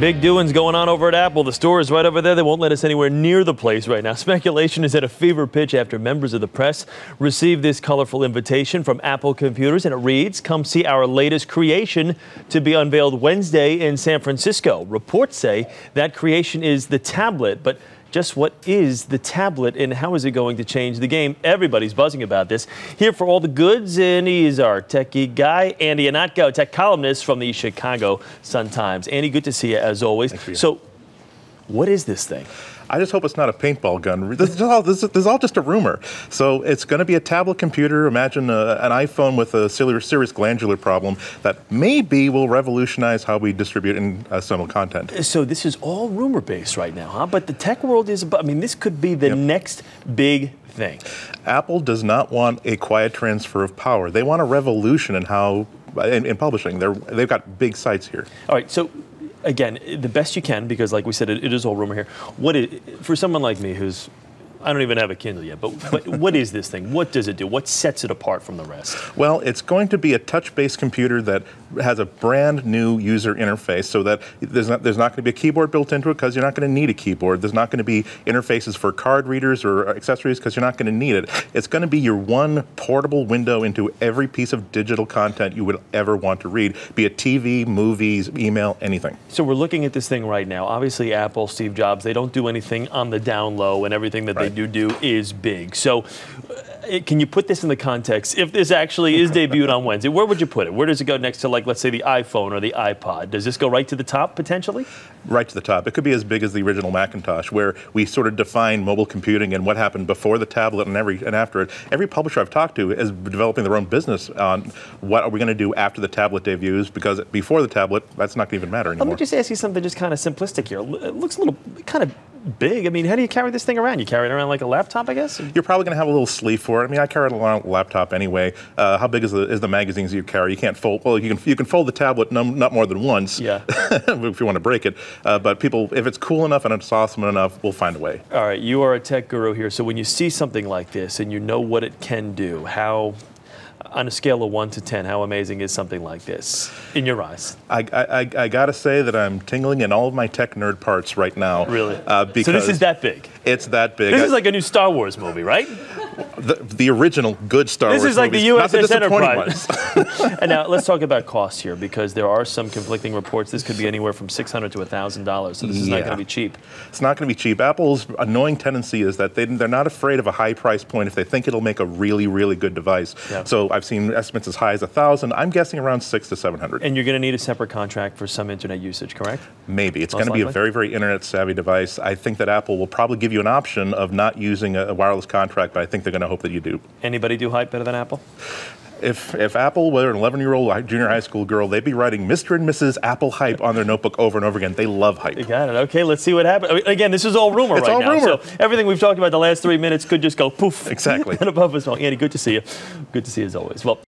Big doings going on over at Apple. The store is right over there. They won't let us anywhere near the place right now. Speculation is at a fever pitch after members of the press received this colorful invitation from Apple Computers, and it reads, "Come see our latest creation to be unveiled Wednesday in San Francisco." Reports say that creation is the tablet, but just what is the tablet and how is it going to change the game? Everybody's buzzing about this. Here for all the goods, and he is our tech geek guy, Andy Ihnatko, tech columnist from the Chicago Sun-Times. Andy, good to see you as always. So, what is this thing? I just hope it's not a paintball gun. This is all just a rumor. So it's going to be a tablet computer. Imagine an iPhone with a serious glandular problem that maybe will revolutionize how we distribute and assemble content. So this is all rumor-based right now, huh? But the tech world is, I mean, this could be the next big thing. Apple does not want a quiet transfer of power. They want a revolution in how, in publishing. They've got big sites here. All right, so again, the best you can, because like we said, it is all rumor here. For someone like me who's, I don't even have a Kindle yet, but what is this thing? What does it do? What sets it apart from the rest? Well, it's going to be a touch-based computer that has a brand new user interface, so that there's not going to be a keyboard built into it because you're not going to need a keyboard. There's not going to be interfaces for card readers or accessories because you're not going to need it. It's going to be your one portable window into every piece of digital content you would ever want to read, be it TV, movies, email, anything. So we're looking at this thing right now. Obviously, Apple, Steve Jobs, they don't do anything on the down low, and everything that they do is big. So can you put this in the context? If this actually is debuted on Wednesday, where would you put it? Where does it go next to, like, let's say the iPhone or the iPod? Does this go right to the top, potentially? Right to the top. It could be as big as the original Macintosh, where we sort of define mobile computing and what happened before the tablet and after it. Every publisher I've talked to is developing their own business on what are we going to do after the tablet debuts, because before the tablet, that's not going to even matter anymore. Let me just ask you something just kind of simplistic here. It looks a little kind of big. I mean, how do you carry this thing around? You carry it around like a laptop, I guess? You're probably going to have a little sleeve for it. I mean, I carry it around a laptop anyway. How big is the magazines you carry? You can't fold. Well, you can fold the tablet not more than once. Yeah. If you want to break it. But people, if it's cool enough and it's awesome enough, we'll find a way. All right, you are a tech guru here. So when you see something like this and you know what it can do, how, on a scale of 1 to 10, how amazing is something like this in your eyes? I got to say that I'm tingling in all of my tech nerd parts right now. Really? Because so this is that big? It's that big. This is like a new Star Wars movie, right? The original good Star Wars This is like movies, the USS Enterprise. And now let's talk about costs here, because there are some conflicting reports. This could be anywhere from $600 to $1,000, so this is not going to be cheap. It's not going to be cheap. Apple's annoying tendency is that they're not afraid of a high price point if they think it'll make a really, really good device. Yeah. So I've seen estimates as high as $1,000. I'm guessing around $600 to $700. And you're going to need a separate contract for some internet usage, correct? Maybe. It's going to be a very, very internet-savvy device. I think that Apple will probably give you an option of not using a wireless contract, but I think they're going to hope that you do. Anybody do hype better than Apple? If Apple were an 11-year-old junior high school girl, they'd be writing Mr. and Mrs. Apple hype on their notebook over and over again. They love hype. You got it. Okay, let's see what happens. I mean, again, this is all rumor right now. It's all rumor. So everything we've talked about the last 3 minutes could just go poof. Exactly. And above us all. Andy, good to see you. Good to see you as always. Well.